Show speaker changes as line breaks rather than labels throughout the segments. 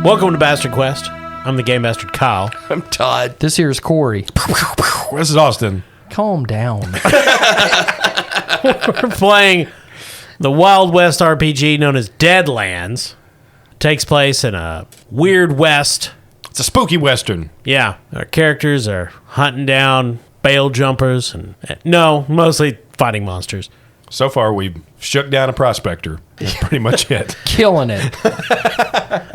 Welcome to Bastard Quest. I'm the Game Bastard Kyle.
I'm Todd.
This here's Corey.
This is Austin.
Calm down.
We're playing the Wild West RPG known as DEADLANds. It takes place in a weird west.
It's a spooky western.
Yeah, our characters are hunting down bail jumpers and no, mostly fighting monsters.
So far, we've shook down a prospector. That's pretty much it.
Killing it.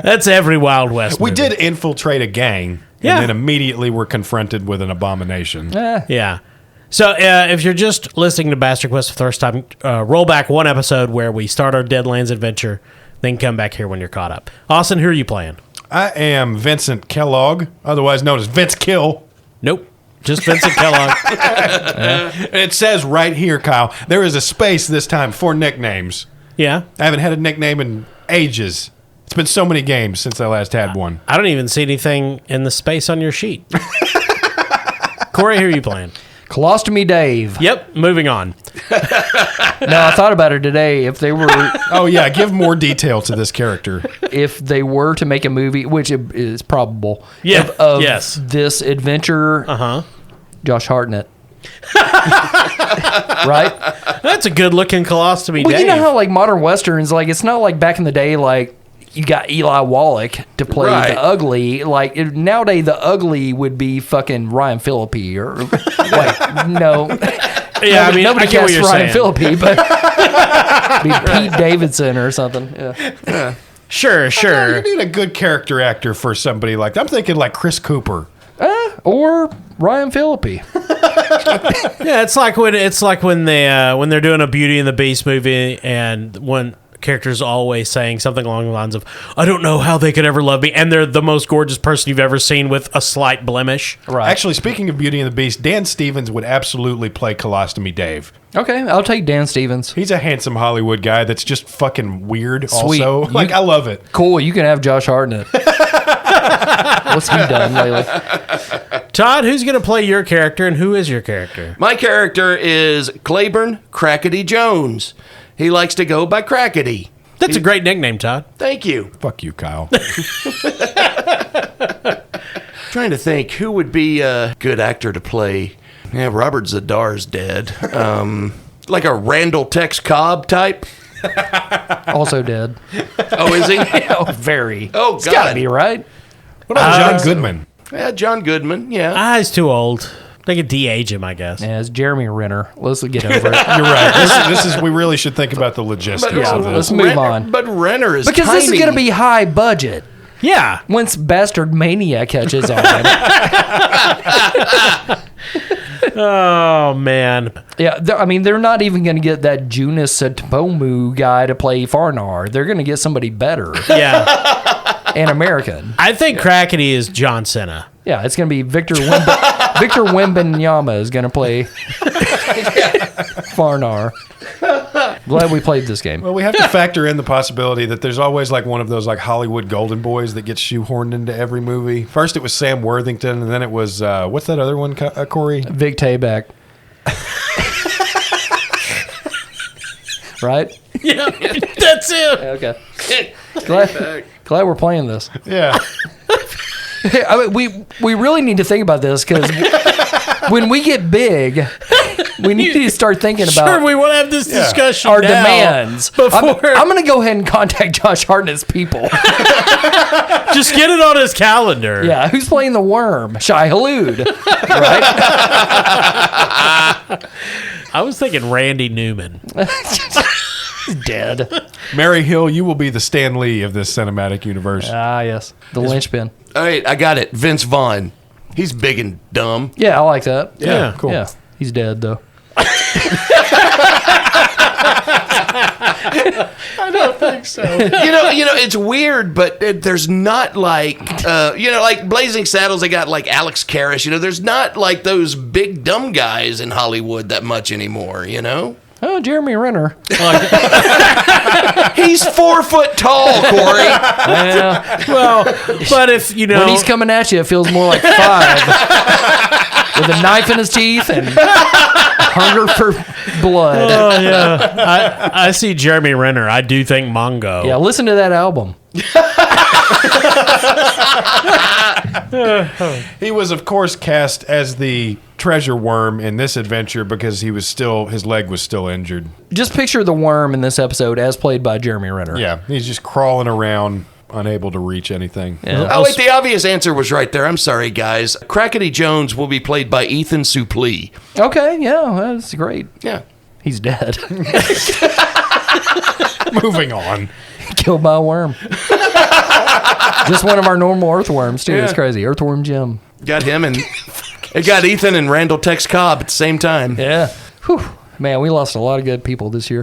That's every Wild West
We
movie.
did infiltrate a gang,
Yeah.
and then immediately were confronted with an abomination.
Yeah. So if you're just listening to Bastard Quest for the first time, roll back one episode where we start our Deadlands adventure, then come back here when you're caught up. Austin, who are you playing?
I am Vincent Kellogg, otherwise known as Vince Kill.
Nope. Just Vincent Kellogg.
And it says right here, Kyle, there is a space this time for nicknames.
Yeah.
I haven't had a nickname in ages. It's been so many games since I last had one.
I don't even see anything in the space on your sheet. Corey, who are you playing?
Colostomy Dave.
Yep, moving on.
No, I thought about it today. If they were
Oh, yeah, give more detail to this character.
to make a movie, which is probable.
Yeah,
Of
yes.
this adventure.
Uh-huh.
Josh Hartnett. Right?
That's a good-looking colostomy
Well,
Dave.
you know how like modern westerns, like it's not like back in the day, like you got Eli Wallach to play
Right.
the ugly. Like nowadays, the ugly would be fucking Ryan Phillippe or like no.
Yeah, I mean,
nobody
I get what
casts
you're
Ryan
saying.
Phillippe, but be Pete Davidson or something. Yeah.
Sure.
You need a good character actor for somebody like that. I'm thinking like Chris Cooper.
Or Ryan Phillippe.
Yeah, it's like when they're doing a Beauty and the Beast movie, and one character's always saying something along the lines of, "I don't know how they could ever love me," and they're the most gorgeous person you've ever seen with a slight blemish.
Right.
Actually, speaking of Beauty and the Beast, Dan Stevens would absolutely play Colostomy Dave.
Okay, I'll take Dan Stevens.
He's a handsome Hollywood guy that's just fucking weird
Sweet.
also. Like, I love it.
Cool, you can have Josh Hartnett. What's he done lately?
Todd, who's going to play your character, and who is your character?
My character is Claiborne Crackity Jones. He likes to go by Crackity.
That's a great nickname, Todd.
Thank you.
Fuck you, Kyle.
Trying to think who would be a good actor to play. Yeah, Robert Zadar's dead. Like a Randall Tex Cobb type.
Also dead.
Oh, is he?
Oh, very.
Oh,
It's gotta
God.
be, right?
What about John Goodman?
Yeah, John Goodman. Yeah.
Ah, he's too old. They could de-age him, I guess.
Yeah, it's Jeremy Renner. Let's get over it.
You're right. This is. We really should think about the logistics
Yeah,
of
let's
this.
move on.
But Renner is
Because this is
tiny.
going to be high budget.
Yeah.
Once Bastard Mania catches on.
Oh, man.
Yeah, I mean, they're not even going to get that Junis Satomu guy to play Farnar. They're going to get somebody better
Yeah.
and American.
I think Crackity is John Cena.
Yeah, it's going to be Victor Wembanyama is going to play Farnar. Glad we played this game.
Well, we have to factor in the possibility that there's always like one of those like Hollywood golden boys that gets shoehorned into every movie. First it was Sam Worthington, and then it was what's that other one, Corey?
Vic Tayback. Right?
Yeah, that's it.
Okay. Glad we're playing this.
Yeah.
I mean, we really need to think about this because when we get big, we need to start thinking about
Sure, we want to have this discussion
our
now,
demands.
Before,
I'm going to go ahead and contact Josh Hartnett's people.
just get it on his calendar.
Yeah, who's playing the worm? Shai Hulud, right?
I was thinking Randy Newman.
He's dead.
Mary Hill, you will be the Stan Lee of this cinematic universe.
Ah, yes, the linchpin.
All right, I got it. Vince Vaughn. He's big and dumb.
Yeah, I like that.
Yeah,
cool.
Yeah, he's dead though.
I don't think so.
You know, it's weird, but there's not like, like Blazing Saddles. They got like Alex Karras. There's not like those big dumb guys in Hollywood that much anymore.
Oh, Jeremy Renner.
He's 4 foot tall, Corey.
Yeah.
Well, but if
When he's coming at you, it feels more like 5. With a knife in his teeth and hunger for blood.
Oh yeah, I see Jeremy Renner. I do think Mongo.
Yeah, listen to that album.
He was, of course, cast as the treasure worm in this adventure because his leg was still injured.
Just picture the worm in this episode as played by Jeremy Renner.
Yeah, he's just crawling around, unable to reach anything.
Yeah.
Oh, wait, the obvious answer was right there. I'm sorry, guys. Crackity Jones will be played by Ethan Suplee.
Okay, yeah, that's great.
Yeah.
He's dead.
Moving on.
Killed by a worm. Just one of our normal earthworms, too.
Yeah.
It's crazy. Earthworm Jim.
Got him and it got Ethan and Randall Tex Cobb at the same time.
Yeah. Whew. Man, we lost a lot of good people this year.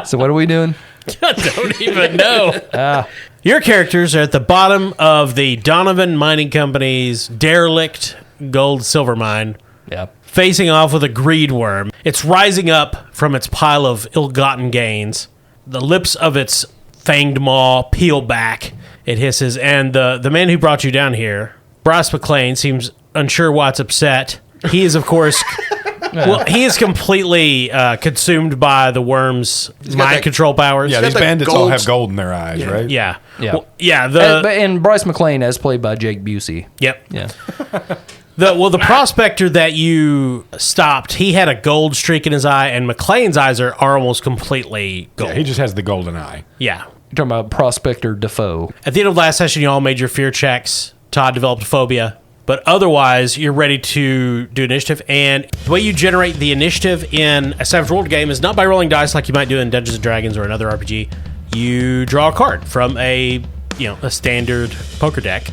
So what are we doing?
I don't even know. Your characters are at the bottom of the Donovan Mining Company's derelict gold-silver mine,
Yeah.
facing off with a greed worm. It's rising up from its pile of ill-gotten gains. The lips of its fanged maw peel back. It hisses, and the man who brought you down here, Bryce McLean, seems unsure why it's upset. He is, of course... Well, he is completely consumed by the worm's mind control powers.
Yeah, these bandits all have gold in their eyes, right?
Yeah.
Yeah.
Well, yeah.
And Bryce McLean as played by Jake Busey.
Yep.
Yeah.
The prospector that you stopped, he had a gold streak in his eye, and McLean's eyes are almost completely gold.
Yeah, he just has the golden eye.
Yeah.
You're talking about Prospector Defoe.
At the end of last session, you all made your fear checks. Todd developed a phobia. But otherwise, you're ready to do initiative. And the way you generate the initiative in a Savage World game is not by rolling dice like you might do in Dungeons & Dragons or another RPG. You draw a card from a standard poker deck.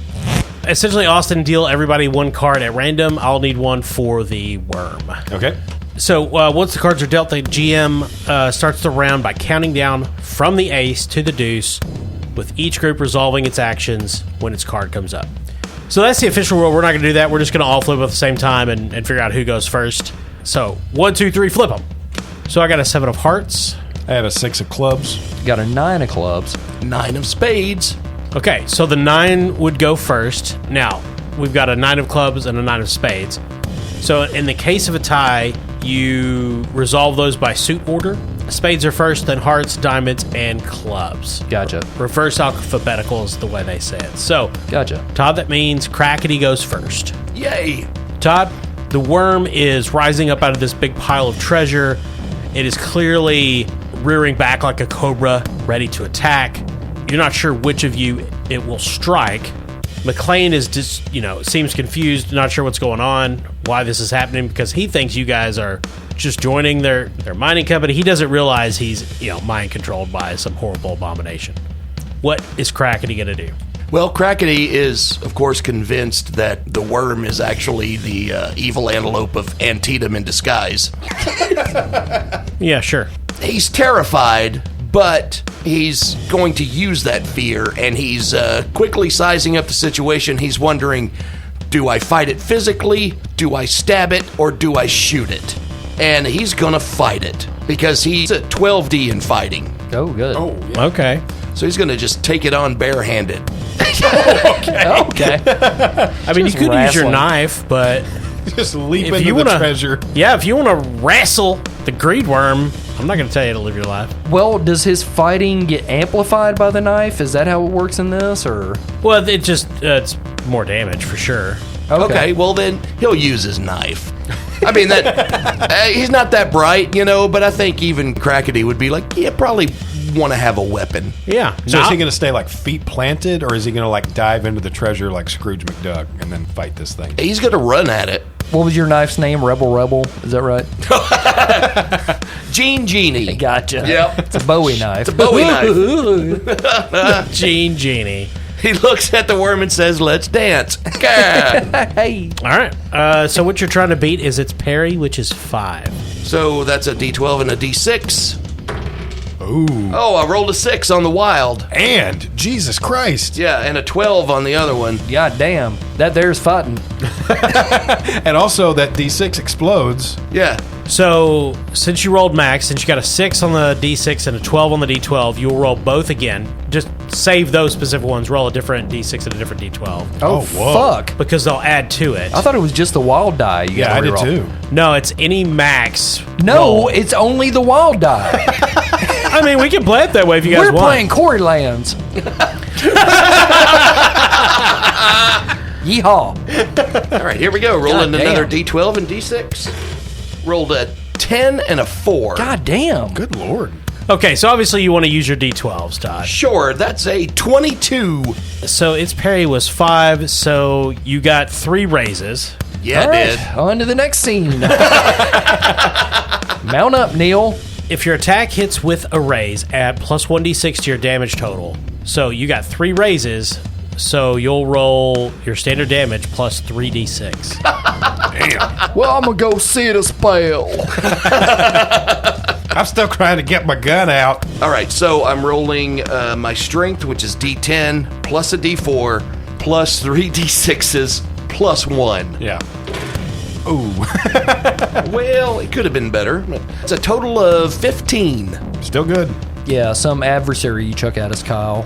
Essentially, Austin, deal everybody one card at random. I'll need one for the worm.
Okay.
So once the cards are dealt, the GM starts the round by counting down from the ace to the deuce, with each group resolving its actions when its card comes up. So that's the official rule. We're not going to do that. We're just going to all flip at the same time and figure out who goes first. So 1, 2, 3, flip them. So I got a 7 of hearts.
I have a 6 of clubs.
Got a 9 of clubs.
9 of spades.
Okay, so the 9 would go first. Now, we've got a 9 of clubs and a 9 of spades. So in the case of a tie, you resolve those by suit order. Spades are first, then hearts, diamonds, and clubs.
Gotcha.
Reverse alphabetical is the way they say it. So,
Gotcha.
Todd, that means Crackity goes first.
Yay.
Todd, the worm is rising up out of this big pile of treasure. It is clearly rearing back like a cobra, ready to attack. You're not sure which of you it will strike. McLean is just, seems confused, not sure what's going on, why this is happening, because he thinks you guys are just joining their mining company. He doesn't realize he's, mind controlled by some horrible abomination. What is Crackity going to do?
Well, Crackity is, of course, convinced that the worm is actually the evil antelope of Antietam in disguise.
Yeah, sure.
He's terrified, but he's going to use that fear, and he's quickly sizing up the situation. He's wondering, do I fight it physically, do I stab it, or do I shoot it? And he's going to fight it, because he's a 12D in fighting.
Oh, good.
Oh, yeah.
Okay.
So he's going to just take it on barehanded.
Okay.
I mean, you could use your
wrestling.
knife, but
Just leap
if
into
you
the
want
treasure.
if you want to wrestle the greed worm, I'm not going to tell you to live your life.
Well, does his fighting get amplified by the knife? Is that how it works in this, or?
Well, it just it's more damage for sure.
Okay, well then he'll use his knife. I mean, that he's not that bright, but I think even Crackity would be like, yeah, probably want to have a weapon.
Yeah.
So is he going to stay like feet planted, or is he going to like dive into the treasure like Scrooge McDuck and then fight this thing?
He's going to run at it.
What was your knife's name? Rebel? Is that right?
Genie.
Gotcha.
Yep.
It's a Bowie knife.
It's a Bowie knife.
Genie.
He looks at the worm and says, let's dance.
Hey.
All right. So what you're trying to beat is its parry, which is 5.
So that's a D12 and a D6.
Ooh.
Oh, I rolled a 6 on the wild.
And Jesus Christ.
Yeah, and a 12 on the other one.
God damn. That there's fighting.
And also that D6 explodes.
Yeah.
So, since you rolled max, since you got a 6 on the D6 and a 12 on the D12, you'll roll both again. Just save those specific ones. Roll a different D6 and a different D12.
Oh,
whoa.
fuck.
Because they'll add to it.
I thought it was just the wild die. You
Yeah, I
gotta
did
reroll.
too.
No, it's any max.
No,
roll.
it's only the wild die.
I mean, we can play it that way if you guys
We're
want.
playing Corey Lands. Yeehaw.
All right, here we go. Rolling
God
another
damn.
D12 and D6. Rolled a 10 and a 4.
God damn.
Good Lord.
Okay, so obviously you want to use your D12s, Todd.
Sure, that's a 22.
So its parry was 5, so you got 3 raises.
Yeah,
All
I
right,
did.
on to the next scene. Mount up, Neil.
If your attack hits with a raise, add plus 1d6 to your damage total. So you got 3 raises, so you'll roll your standard damage plus 3d6.
Well, I'm going to go see the spell.
I'm still trying to get my gun out.
All right, so I'm rolling my strength, which is D10, plus a D4, plus 3 D6s, plus 1.
Yeah. Ooh.
Well, it could have been better. It's a total of 15.
Still good.
Yeah, some adversary you chuck at us, Kyle.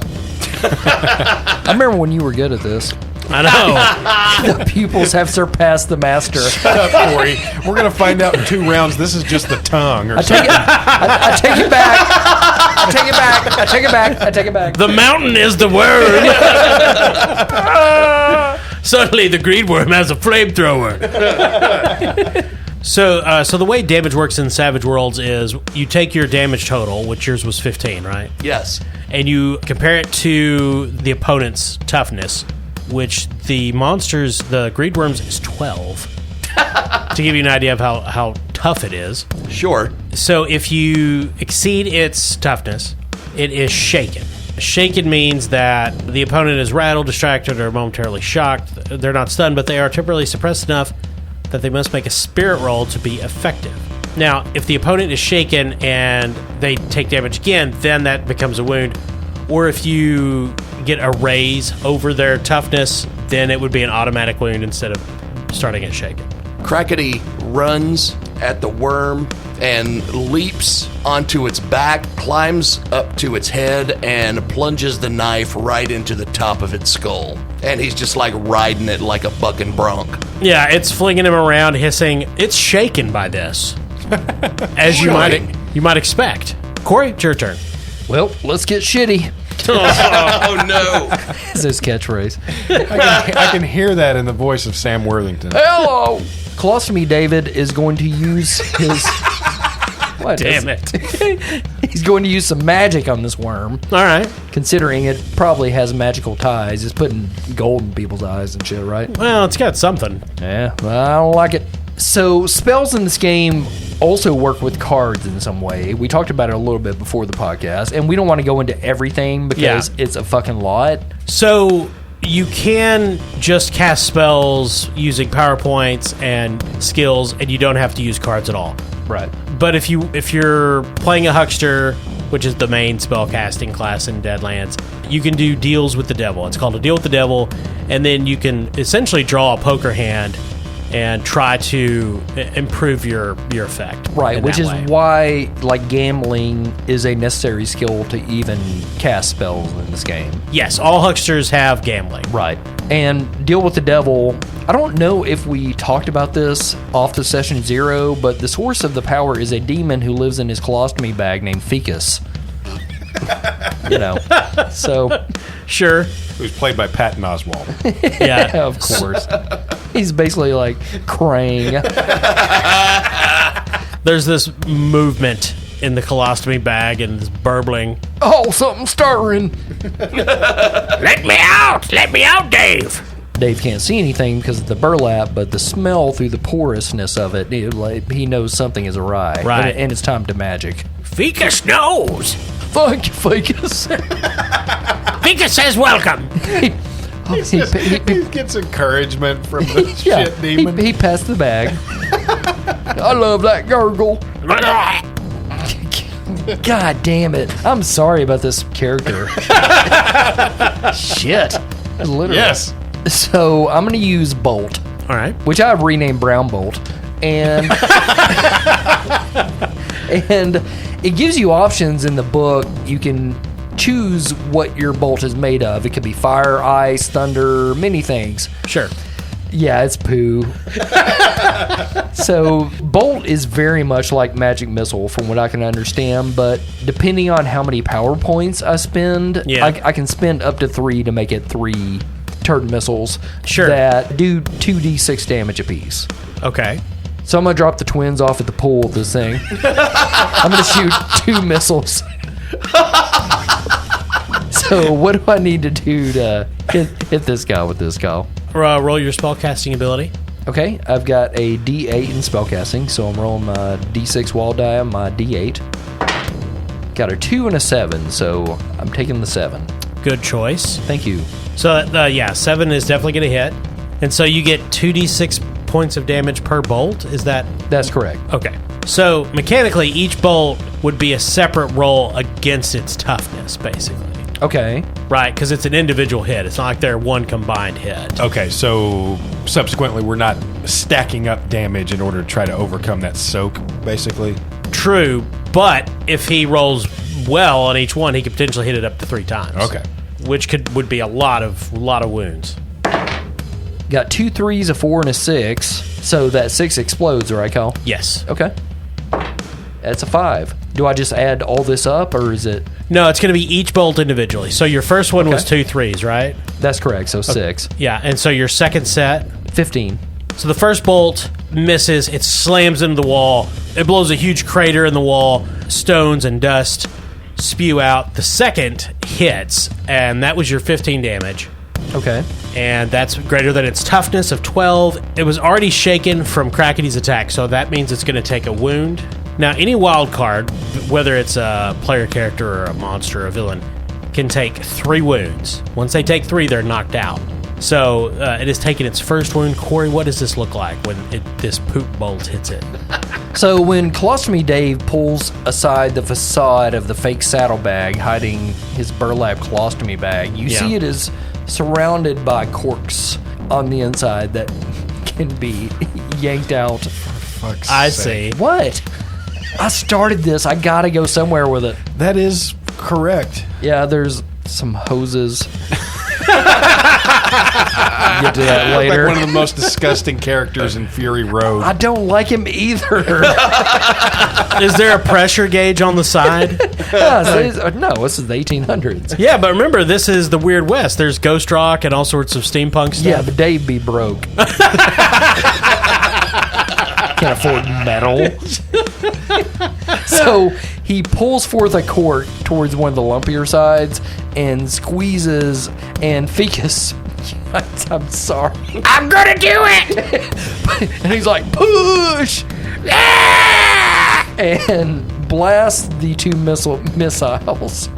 I remember when you were good at this.
I know.
The pupils have surpassed the master.
Shut up, Corey. We're going to find out in 2 rounds this is just the tongue or
I
something.
take it back. I take it back. I take it back. I take it back.
The mountain is the word. Suddenly, the green worm has a flamethrower. So the way damage works in Savage Worlds is you take your damage total, which yours was 15, right?
Yes.
And you compare it to the opponent's toughness, which the monsters, the greed worms, is 12. To give you an idea of how tough it is.
Sure.
So if you exceed its toughness, it is shaken. Shaken means that the opponent is rattled, distracted, or momentarily shocked. They're not stunned, but they are temporarily suppressed enough that they must make a spirit roll to be effective. Now, if the opponent is shaken and they take damage again, then that becomes a wound. Or if you get a raise over their toughness, then it would be an automatic wound instead of starting it shaken.
Crackity runs at the worm and leaps onto its back, climbs up to its head, and plunges the knife right into the top of its skull. And he's just like riding it like a bucking bronc.
Yeah, it's flinging him around, hissing. It's shaken by this, as you might expect. Corey, it's your turn.
Well, let's get shitty.
Oh no!
Is his catchphrase.
I can hear that in the voice of Sam Worthington.
Hello! Colostomy David is going to use his... What?
Damn it.
He's going to use some magic on this worm,
All right.
considering it probably has magical ties. It's putting gold in people's eyes and shit, right?
Well, it's got something.
Yeah, well, I don't like it. So, spells in this game also work with cards in some way. We talked about it a little bit before the podcast, and we don't want to go into everything because it's a fucking lot.
So you can just cast spells using PowerPoints and skills, and you don't have to use cards at all.
Right.
But if you're playing a huckster, which is the main spell casting class in Deadlands, you can do deals with the devil. It's called a deal with the devil, and then you can essentially draw a poker hand and try to improve your effect.
Right,
in
which
that
is
way.
why, like, gambling is a necessary skill to even cast spells in this game.
Yes, all hucksters have gambling.
Right. And Deal with the Devil, I don't know if we talked about this off the session 0, but the source of the power is a demon who lives in his colostomy bag named Ficus. You know, so...
Sure.
Who's played by Patton Oswalt.
Yeah.
Of course. He's basically like Krang.
There's this movement in the colostomy bag and this burbling.
Oh, something's stirring.
Let me out! Let me out, Dave!
Dave can't see anything because of the burlap, but the smell through the porousness of it, he knows something is awry.
Right.
And it's time to magic.
Ficus knows!
Thank you, Ficus.
Ficus says welcome!
He gets encouragement from the
Yeah,
shit demon.
he passed the bag. I love that gurgle. God damn it. I'm sorry about this character. Shit. Literally.
Yes.
So I'm going to use Bolt,
All right.
which I've renamed Brown Bolt. and and it gives you options in the book. You can choose what your bolt is made of. It could be fire, ice, thunder, many things.
Sure.
Yeah, it's poo. So bolt is very much like magic missile from what I can understand, but depending on how many power points I spend, I can spend up to 3 to make it 3 turret missiles that do 2d6 damage apiece.
Okay.
So I'm going to drop the twins off at the pool with this thing. I'm going to shoot 2 missiles. So what do I need to do to hit this guy with this guy?
Roll your spellcasting ability.
Okay, I've got a D8 in spellcasting, so I'm rolling my D6 wall die on my D8. Got a 2 and a 7, so I'm taking the 7.
Good choice.
Thank you.
So, 7 is definitely going to hit. And so you get 2d6 points of damage per bolt, is that?
That's correct.
Okay. So, mechanically, each bolt would be a separate roll against its toughness, basically.
Okay.
Right, because it's an individual hit. It's not like they're one combined hit.
Okay, so subsequently we're not stacking up damage in order to try to overcome that soak, basically?
True, but if he rolls well on each one, he could potentially hit it up to 3 times.
Okay.
Which would be a lot of wounds.
Got 2 3s, a 4, and a 6. So that 6 explodes, right, Kyle?
Yes.
Okay. That's a 5. Do I just add all this up, or is it...
No, it's going to be each bolt individually. So your first one was 2 3s, right?
That's correct, so 6.
Yeah, and so your second set...
15.
So the first bolt misses, it slams into the wall, it blows a huge crater in the wall, stones and dust spew out. The second hits, and that was your 15 damage.
Okay.
And that's greater than its toughness of 12. It was already shaken from Crackity's attack, so that means it's going to take a wound. Now, any wild card, whether it's a player character or a monster or a villain, can take 3 wounds. Once they take 3, they're knocked out. So it has taken its first wound. Corey, what does this look like when this poop bolt hits it?
So when Colostomy Dave pulls aside the facade of the fake saddlebag hiding his burlap colostomy bag, you see it is surrounded by corks on the inside that can be yanked out.
I see.
What? I started this. I gotta go somewhere with it.
That is correct.
Yeah, there's some hoses. Get to that later.
Like one of the most disgusting characters in Fury Road.
I don't like him either.
Is there a pressure gauge on the side?
No, this is the 1800s.
Yeah, but remember, this is the Weird West. There's ghost rock and all sorts of steampunk stuff.
Yeah, but Dave be broke. Can't afford metal. So he pulls forth a cork towards one of the lumpier sides and squeezes, and Ficus, I'm sorry, I'm gonna do it. And he's like, push, and blasts the 2 missiles.
I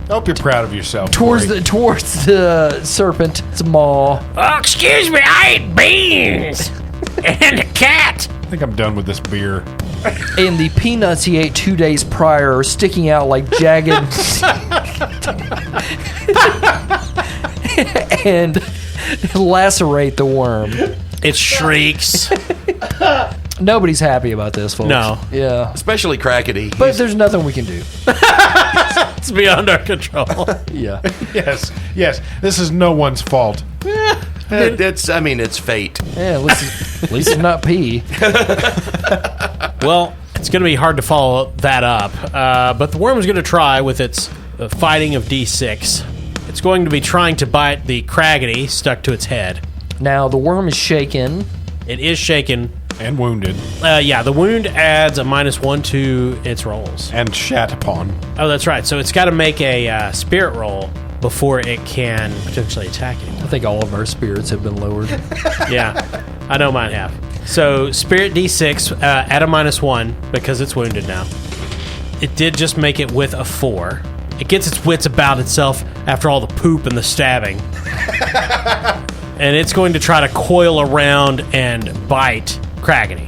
hope you're proud of yourself.
Towards
Corey.
the serpent's maw.
Oh, excuse me, I ate beans and a cat.
I think I'm done with this beer.
And the peanuts he ate 2 days prior are sticking out like jagged and lacerate the worm.
It shrieks.
Nobody's happy about this, folks.
No.
Yeah.
Especially Crackity.
But there's nothing we can do.
It's beyond our control.
Yeah.
Yes. This is no one's fault.
It's fate.
Yeah, at least it's not pee.
Well, it's going to be hard to follow that up. But the worm is going to try with its fighting of D6. It's going to be trying to bite the Crackity stuck to its head.
Now, the worm is shaken.
It is shaken.
And wounded.
The wound adds a -1 to its rolls.
And shat upon.
Oh, that's right. So it's got to make a spirit roll before it can potentially attack it.
I think all of our spirits have been lowered.
Yeah, I know mine have. So spirit D6 at a -1 because it's wounded now. It did just make it with a 4. It gets its wits about itself after all the poop and the stabbing. And it's going to try to coil around and bite Crackity.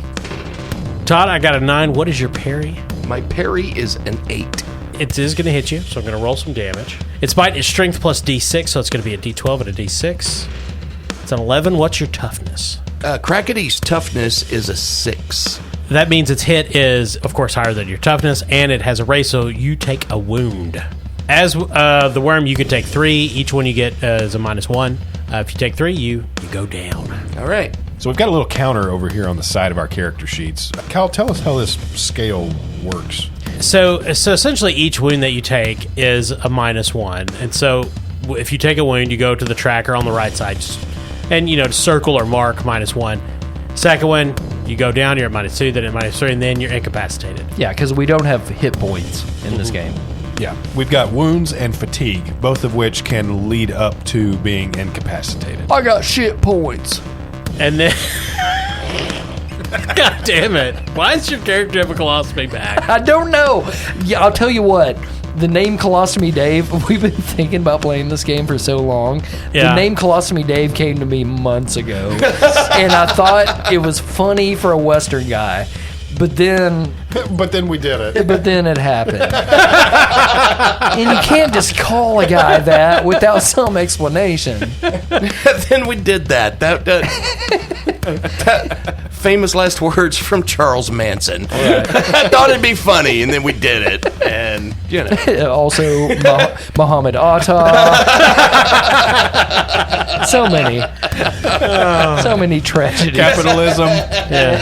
Todd, I got a 9. What is your parry?
My parry is an 8.
It is going to hit you, so I'm going to roll some damage. Its bite is strength plus D6, so it's going to be a D12 and a D6. It's an 11. What's your toughness?
Crackity's toughness is a 6.
That means its hit is, of course, higher than your toughness, and it has a raise, so you take a wound. As the worm, you can take 3. Each one you get is a -1. If you take 3, you go down.
All right.
So we've got a little counter over here on the side of our character sheets. Cal, tell us how this scale works.
So essentially, each wound that you take is a -1, and so if you take a wound, you go to the tracker on the right side, and circle or mark -1. Second one, you go down, you're at -2, then at -3, and then you're incapacitated.
Yeah, because we don't have hit points in this game.
Yeah, we've got wounds and fatigue, both of which can lead up to being incapacitated.
I got shit points.
And then, God damn it! Why does your character have a colostomy bag?
I don't know. Yeah, I'll tell you what. The name Colostomy Dave, we've been thinking about playing this game for so long.
Yeah.
The name Colostomy Dave came to me months ago. And I thought it was funny for a Western guy. But then
we did it.
But then it happened. And you can't just call a guy that without some explanation.
Then we did that. That famous last words from Charles Manson. Right. I thought it'd be funny, and then we did it. And,
Also, Muhammad Atta. So many tragedies.
Capitalism.
Yeah.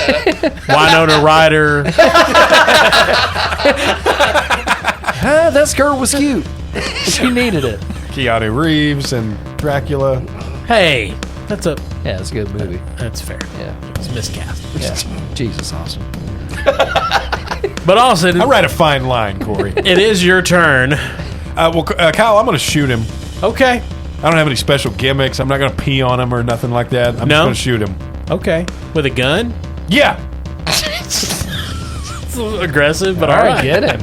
Winona Ryder.
That skirt was cute. She needed it.
Keanu Reeves and Dracula.
Hey, that's a
good movie.
That's fair.
Yeah.
It's miscast.
Yeah. Jesus, awesome.
But also,
I write a fine line, Corey.
it is your turn.
Kyle, I'm going to shoot him.
Okay.
I don't have any special gimmicks. I'm not going to pee on him or nothing like that. I'm just going to shoot him.
Okay. With a gun?
Yeah.
It's a little aggressive, but all right.
Get him.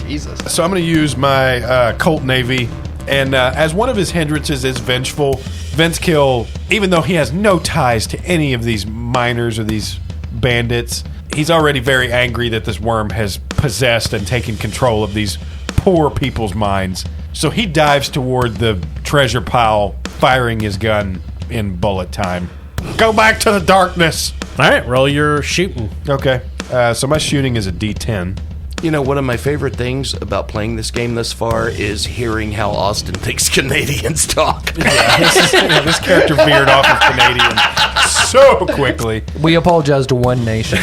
Jesus.
So I'm going to use my Colt Navy, and as one of his hindrances is vengeful, Vince Kill, even though he has no ties to any of these miners or these bandits, he's already very angry that this worm has possessed and taken control of these poor people's minds. So he dives toward the treasure pile, firing his gun in bullet time. Go back to the darkness.
All right, roll your shooting.
Okay. So my shooting is a D10.
One of my favorite things about playing this game thus far is hearing how Austin thinks Canadians talk.
This character veered off of Canadian so quickly.
We apologize to One Nation.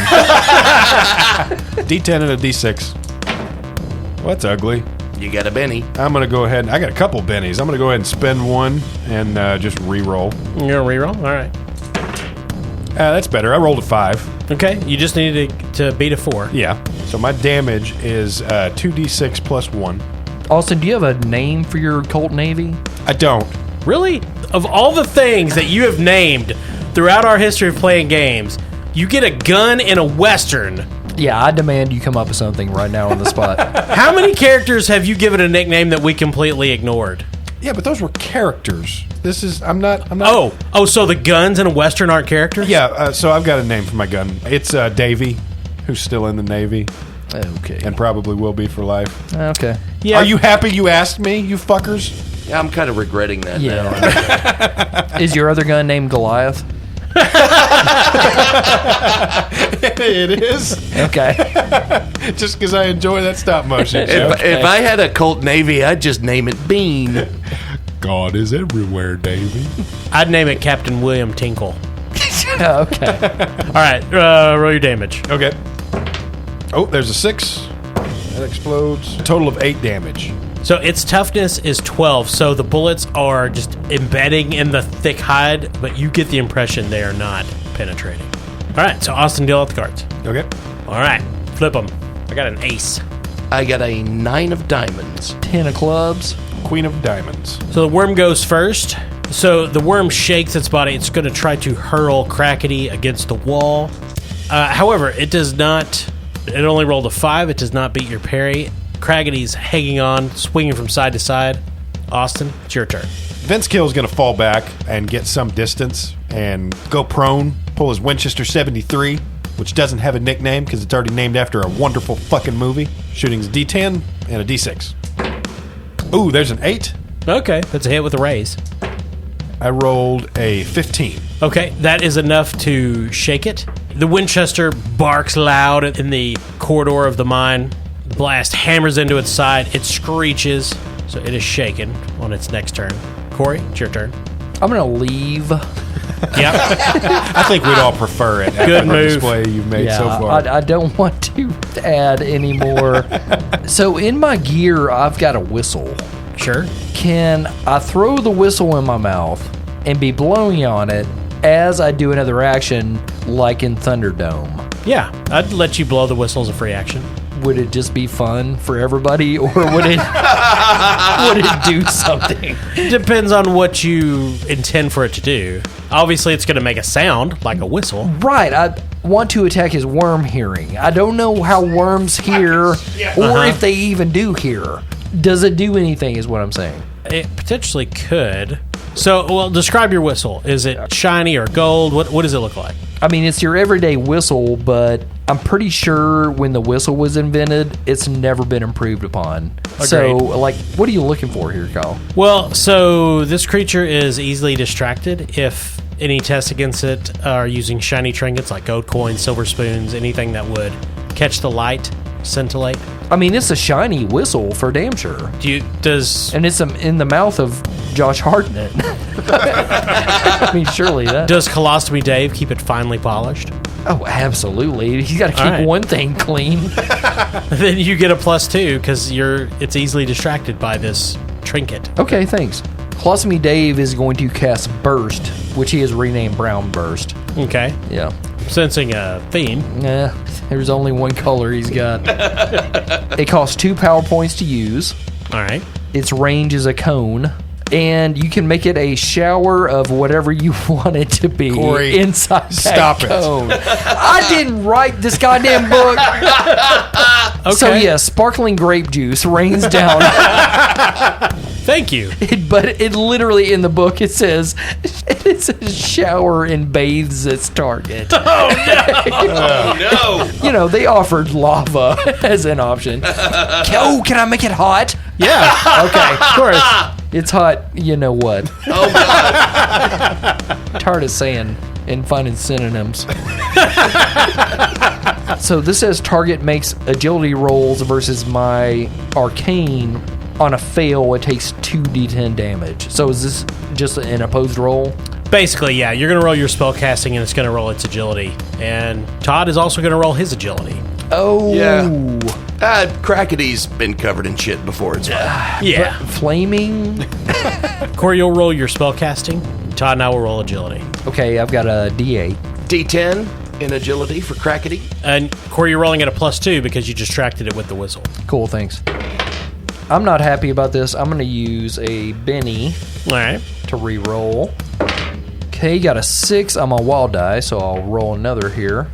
D10 and a D6. Well, that's ugly.
You got a Benny.
I'm going to go ahead. I got a couple bennies. I'm going to go ahead and spend one and just re-roll.
You're going to reroll? All right.
That's better. I rolled a 5.
Okay, you just needed to beat a 4.
Yeah. So my damage is 2d6 plus 1.
Austin, do you have a name for your Colt Navy?
I don't.
Really? Of all the things that you have named throughout our history of playing games, you get a gun in a Western.
Yeah, I demand you come up with something right now on the spot.
How many characters have you given a nickname that we completely ignored?
Yeah, but those were characters. This is... I'm not...
Oh, so the guns in a Western aren't characters?
Yeah, so I've got a name for my gun. It's Davey, who's still in the Navy.
Okay.
And probably will be for life.
Okay.
Yeah.
Are you happy you asked me, you fuckers?
Yeah, I'm kind of regretting that now.
Yeah. Is your other gun named Goliath?
It is.
Okay.
Just because I enjoy that stop motion.
If I had a Colt Navy, I'd just name it Bean.
God is everywhere, Davey.
I'd name it Captain William Tinkle.
Okay.
All right, roll your damage.
Okay. Oh, there's a 6. That explodes. A total of 8 damage.
So its toughness is 12, so the bullets are just embedding in the thick hide, but you get the impression they are not penetrating. All right, so Austin, deal out the cards.
Okay.
All right, flip them. I got an ace.
I got a 9 of diamonds.
10 of clubs.
Queen of diamonds.
So the worm goes first. So the worm shakes its body. It's going to try to hurl Crackity against the wall. However, it does not... It only rolled a 5. It does not beat your parry. Crackity's hanging on, swinging from side to side. Austin, it's your turn.
Vince Kill is going to fall back and get some distance and go prone, pull his Winchester 73, which doesn't have a nickname because it's already named after a wonderful fucking movie. Shooting's D10 and a D6. Ooh, there's an 8.
Okay, that's a hit with a raise.
I rolled a 15.
Okay, that is enough to shake it. The Winchester barks loud in the corridor of the mine. The blast hammers into its side. It screeches, so it is shaken on its next turn. Corey, it's your turn.
I'm going to leave.
Yep.
I think we'd all prefer it.
Good
after the
move.
display you've made so far.
I don't want to add any more. So in my gear, I've got a whistle.
Sure.
Can I throw the whistle in my mouth and be blowing on it as I do another action, like in Thunderdome?
Yeah, I'd let you blow the whistle as a free action.
Would it just be fun for everybody, or would it do something?
Depends on what you intend for it to do. Obviously, it's going to make a sound like a whistle.
Right. I want to attack his worm hearing. I don't know how worms hear, or if they even do hear. Does it do anything, is what I'm saying.
It potentially could. So, well, describe your whistle. Is it shiny or gold? What does it look like?
I mean, it's your everyday whistle, but I'm pretty sure when the whistle was invented, it's never been improved upon.
Agreed.
So, like, what are you looking for here, Kyle?
Well, so this creature is easily distracted if any tests against it are using shiny trinkets like gold coins, silver spoons, anything that would catch the light, scintillate.
I mean, it's a shiny whistle for damn sure. And it's in the mouth of Josh Hartnett. I mean, surely that.
Does Colostomy Dave keep it finely polished?
Oh, absolutely. He's got to keep
right.
one thing clean.
Then you get a +2 because it's easily distracted by this trinket.
Okay, thanks. Colostomy Dave is going to cast Burst, which he has renamed Brown Burst.
Okay.
Yeah.
Sensing a theme.
Yeah, there's only one color he's got. It costs 2 power points to use.
All right.
Its range is a cone. And you can make it a shower of whatever you want it to be.
Corey,
inside
stop
that
it.
cone. I didn't write this goddamn book.
Okay.
So yeah, sparkling grape juice rains down.
Thank you.
But it literally in the book it says shower and bathes its target.
Oh, no.
You know, they offered lava as an option. Oh, can I make it hot?
Yeah.
Okay.
Of course.
It's hot, you know what.
Oh, God.
Tired of saying and finding synonyms. So this says target makes agility rolls versus my arcane. On a fail, it takes 2d10 damage. So is this just an opposed roll?
Basically, yeah. You're going to roll your spell casting, and it's going to roll its agility. And Todd is also going to roll his agility.
Oh.
Yeah. Crackity's been covered in shit before. It's fine.
Yeah.
Flaming?
Corey, you'll roll your spell casting. Todd and I will roll agility.
Okay, I've got a d8.
D10 in agility for Crackity.
And Corey, you're rolling at a +2 because you distracted it with the whistle.
Cool, thanks. I'm not happy about this. I'm going to use a Benny
All right.
to re-roll. Okay, got a 6 on my wild die, so I'll roll another here.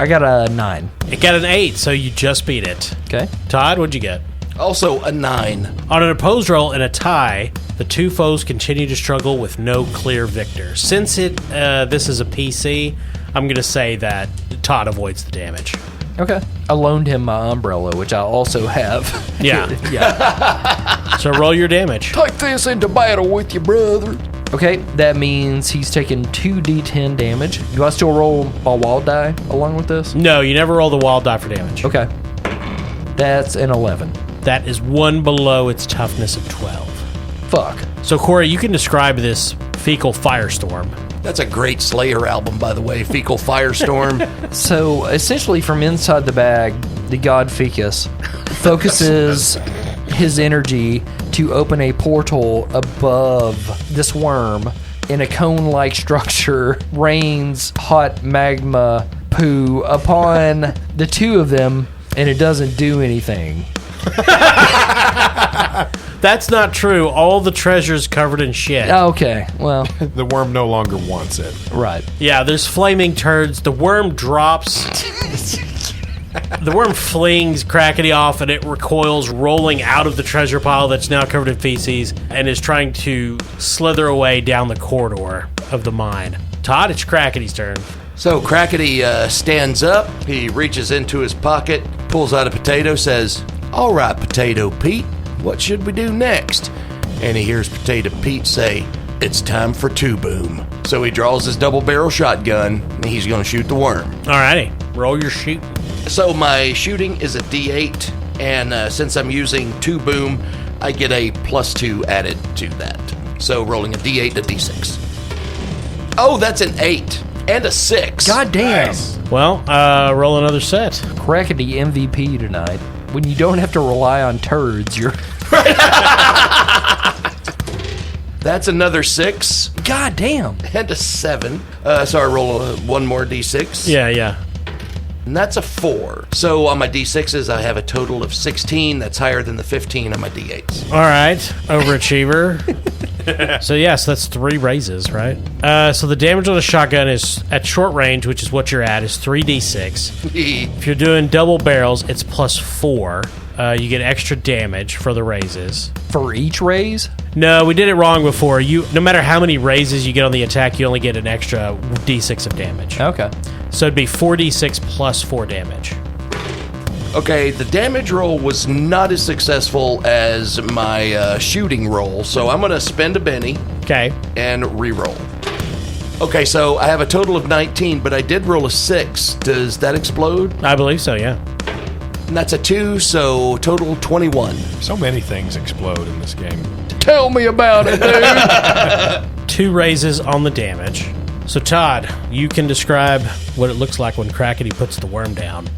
I got a 9.
It got an 8, so you just beat it.
Okay.
Todd, what'd you get?
Also a 9.
On an opposed roll in a tie, the two foes continue to struggle with no clear victor. Since this is a PC, I'm going to say that Todd avoids the damage.
Okay. I loaned him my umbrella, which I also have.
Yeah.
Yeah.
So roll your damage.
Take this into battle with your brother.
Okay, that means he's taking 2d10 damage. Do I still roll my wild die along with this?
No, you never roll the wild die for damage.
Okay. That's an 11.
That is 1 below its toughness of 12.
Fuck.
So, Corey, you can describe this fecal firestorm.
That's a great Slayer album, by the way. Fecal Firestorm.
So, essentially, from inside the bag, the god Ficus focuses his energy to open a portal above this worm. In a cone-like structure, rains hot magma poo upon the two of them, and it doesn't do anything.
That's not true. All the treasure's covered in shit.
Okay, well,
The worm no longer wants it.
right.
Yeah, there's flaming turds. The worm drops. The worm flings Crackity off, and it recoils, rolling out of the treasure pile that's now covered in feces, and is trying to slither away down the corridor of the mine. Todd, it's Crackity's turn.
So Crackity stands up. He reaches into his pocket, pulls out a potato, says, "All right, Potato Pete, what should we do next?" And he hears Potato Pete say, It's time for two boom. So he draws his double barrel shotgun, and he's going to shoot the worm.
Alrighty, roll your shoot.
So my shooting is a D8, and since I'm using two boom, I get a +2 added to that. So rolling a D8 and a D6. Oh, that's an 8 and a 6.
God damn.
Nice.
Well, roll another set.
Crackity MVP tonight. When you don't have to rely on turds, you're...
That's another 6
God damn.
and a 7. So I roll one more D6.
Yeah.
And that's a 4. So on my D6s, I have a total of 16. That's higher than the 15 on my D8s.
All right, overachiever. So yes, that's 3 raises, right? So the damage on the shotgun is at short range, which is what you're at, is 3d6. If you're doing double barrels, it's +4. You get extra damage for the raises.
For each raise?
No, we did it wrong before. No matter how many raises you get on the attack, you only get an extra d6 of damage.
Okay.
So it'd be 4d6 plus 4 damage.
Okay, the damage roll was not as successful as my shooting roll, so I'm going to spend a Benny
Okay.
and re-roll. Okay, so I have a total of 19, but I did roll a 6. Does that explode?
I believe so, yeah.
And that's a 2, so total 21.
So many things explode in this game.
Tell me about it, dude.
2 raises on the damage. So Todd, you can describe what it looks like when Crackity puts the worm down.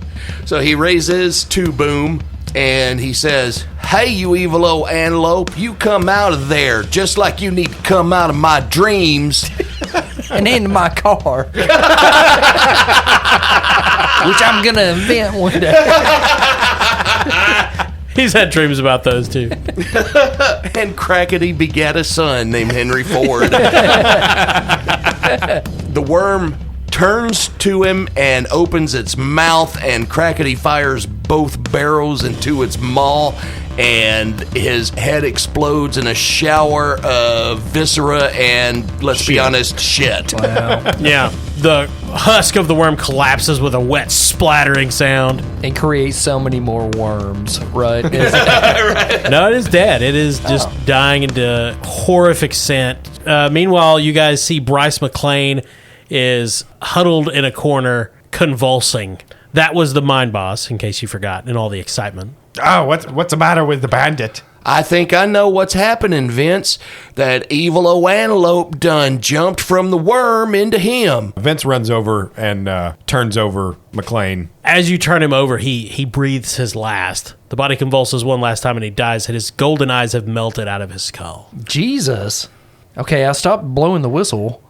So he raises two boom, and he says, "Hey, you evil old antelope, you come out of there just like you need to come out of my dreams."
And into my car. Which I'm going to invent one day.
He's had dreams about those too.
And Crackity begat a son named Henry Ford. The worm turns to him and opens its mouth, and Crackity fires both barrels into its maw, and his head explodes in a shower of viscera and, let's be honest, shit.
Wow.
Yeah. The husk of the worm collapses with a wet splattering sound.
And create so many more worms, right?
No, it is dead. It is just dying into horrific scent. Meanwhile, you guys see Bryce McLean is huddled in a corner, convulsing. That was the mine boss, in case you forgot, in all the excitement.
Oh, what's the matter with the bandit?
I think I know what's happening, Vince. That evil old antelope done jumped from the worm into him.
Vince runs over and turns over McLean.
As you turn him over, he breathes his last. The body convulses one last time and he dies, and his golden eyes have melted out of his skull.
Jesus. Okay, I stopped blowing the whistle.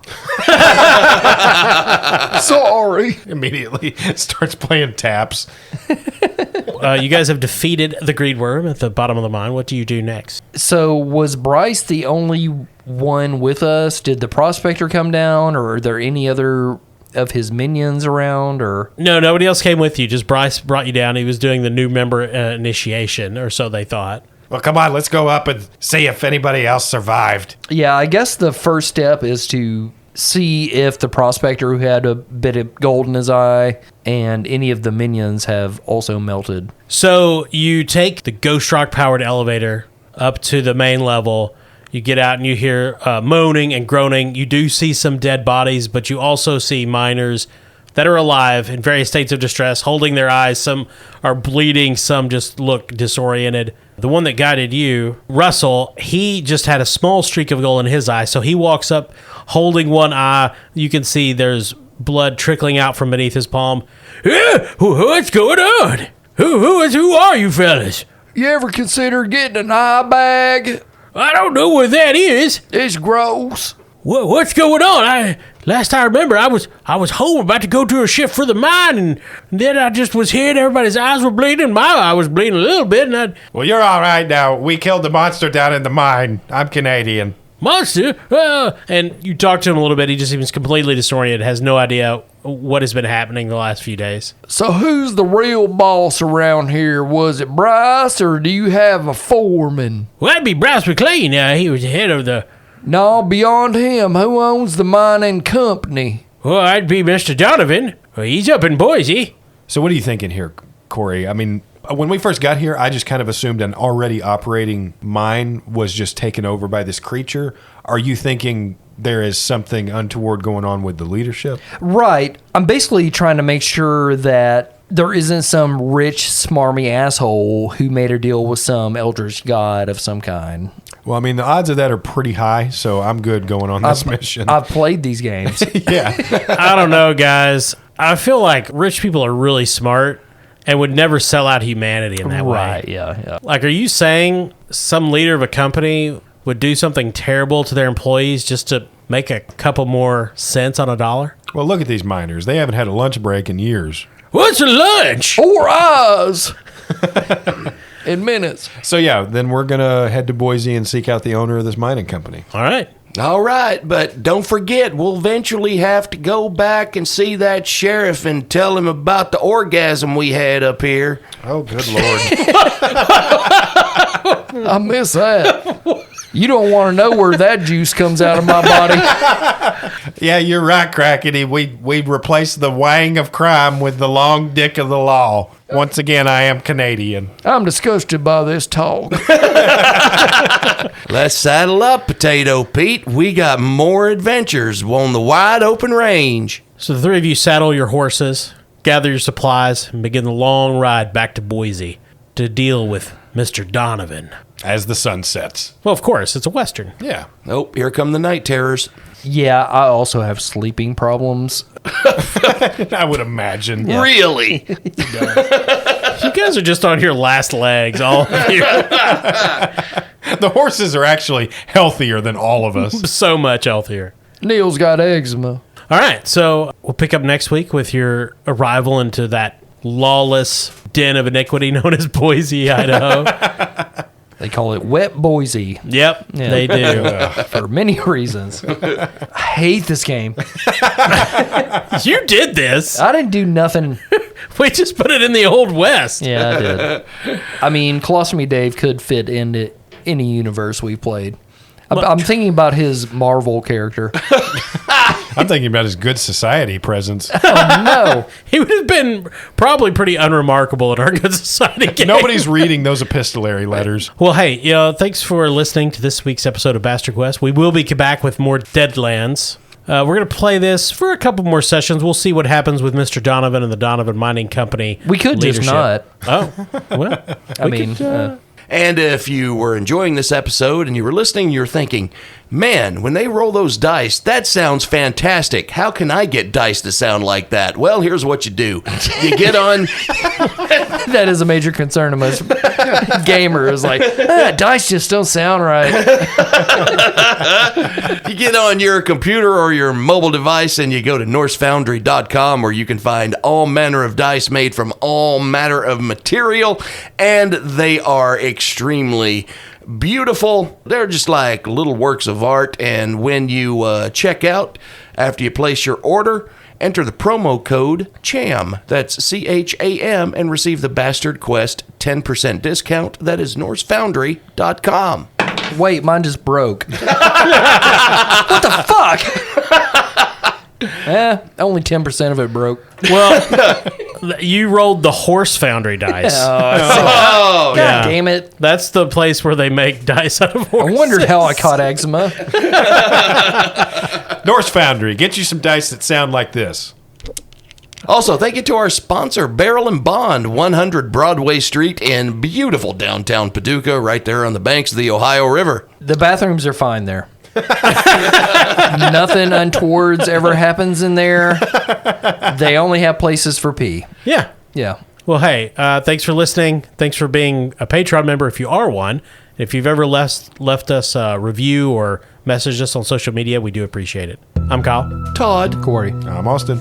Sorry.
Immediately starts playing taps.
You guys have defeated the greed worm at the bottom of the mine. What do you do next?
So was Bryce the only one with us? Did the prospector come down, or are there any other of his minions around? Or
No, nobody else came with you. Just Bryce brought you down. He was doing the new member initiation, or so they thought.
Well, come on, let's go up and see if anybody else survived.
yeah, I guess the first step is to see if the prospector who had a bit of gold in his eye and any of the minions have also melted.
So you take the Ghost Rock powered elevator up to the main level. You get out and you hear moaning and groaning. You do see some dead bodies, but you also see miners that are alive in various states of distress, holding their eyes. Some are bleeding, some just look disoriented. The one that guided you, Russell, he just had a small streak of gold in his eye, so he walks up holding one eye. You can see there's blood trickling out from beneath his palm. What's going on? Who are you fellas?
You ever consider getting an eye bag?
I don't know what that is.
It's gross.
What's going on? Last I remember, I was home about to go to a shift for the mine, and then I just was here, and everybody's eyes were bleeding. My eye was bleeding a little bit, and
Well, you're all right now. We killed the monster down in the mine. I'm Canadian.
monster. And you talk to him a little bit. He just seems completely disoriented, has no idea what has been happening the last few days.
So who's the real boss around here? Was it Bryce, or do you have a foreman?
Well, that'd be Bryce McLean. He was the head of the...
No, beyond him, who owns the mining company?
Well, I'd be Mr. Donovan. Well, he's up in Boise.
So what are you thinking here, Corey? I mean, When we first got here, I just kind of assumed an already operating mine was just taken over by this creature. Are you thinking there is something untoward going on with the leadership?
Right. I'm basically trying to make sure that there isn't some rich, smarmy asshole who made a deal with some eldritch god of some kind.
Well, I mean, the odds of that are pretty high, so I'm good going on this mission.
I've played these games.
Yeah.
I don't know, guys. I feel like rich people are really smart and would never sell out humanity in that
Right,
way.
yeah.
Like, are you saying some leader of a company would do something terrible to their employees just to make a couple more cents on a dollar?
Well, look at these miners. They haven't had a lunch break in years.
What's your lunch?
4 hours in minutes.
So, yeah, then we're going to head to Boise and seek out the owner of this mining company.
All right.
All right, but don't forget, we'll eventually have to go back and see that sheriff and tell him about the orgasm we had up here.
Oh, good Lord.
I miss that. You don't want to know where that juice comes out of my body.
Yeah, you're right, Crackity. We replaced the wang of crime with the long dick of the law. Once again, I am Canadian.
I'm disgusted by this talk.
Let's saddle up, Potato Pete. We got more adventures on the wide open range.
So the three of you saddle your horses, gather your supplies, and begin the long ride back to Boise to deal with Mr. Donovan.
As the sun sets.
Well, of course, it's a Western.
Yeah.
Oh, here come the night terrors.
Yeah, I also have sleeping problems.
I would imagine.
Yeah.
Really?
You guys are just on your last legs, all of you.
The horses are actually healthier than all of us.
So much healthier.
Neil's got eczema.
All right, so we'll pick up next week with your arrival into that lawless den of iniquity known as Boise, Idaho.
They call it Wet Boise.
Yep,
Yeah.
they do.
For many reasons. I hate this game.
You did this.
I didn't do nothing.
We just put it in the Old West.
Yeah, I did. I mean, Colostomy Dave could fit into any universe we played. I'm thinking about his Marvel character.
I'm thinking about his Good Society presence.
Oh, no.
He would have been probably pretty unremarkable in our Good Society game.
Nobody's reading those epistolary letters.
Well, hey, thanks for listening to this week's episode of Bastard Quest. We will be back with more Deadlands. We're going to play this for a couple more sessions. We'll see what happens with Mr. Donovan and the Donovan Mining Company.
We could
leadership.
just not.
Oh, well.
I mean,
And if you were enjoying this episode and you were listening, you're thinking, man, when they roll those dice, that sounds fantastic. How can I get dice to sound like that? Well, here's what you do. You get on...
that is a major concern of most gamers. Like, dice just don't sound right.
You get on your computer or your mobile device and you go to NorseFoundry.com where you can find all manner of dice made from all manner of material, and they are extremely beautiful. They're just like little works of art, and when you check out, after you place your order, enter the promo code CHAM, that's CHAM, and receive the Bastard Quest 10% discount. That is NorseFoundry.com.
Wait, mine just broke. What the fuck? Only 10% of it broke.
Well, you rolled the Horse Foundry dice.
Oh,
God damn it.
That's the place where they make dice out of
I
horses.
wondered how I caught eczema.
Norse Foundry, get you some dice that sound like this.
Also, thank you to our sponsor, Barrel and Bond, 100 Broadway Street in beautiful downtown Paducah, right there on the banks of the Ohio River.
The bathrooms are fine there. Nothing untoward's ever happens in there. They only have places for pee.
Yeah.
Yeah.
Well, hey, thanks for listening. Thanks for being a Patreon member if you are one. If you've ever left us a review or messaged us on social media, we do appreciate it. I'm Kyle.
Todd.
Corey.
I'm Austin.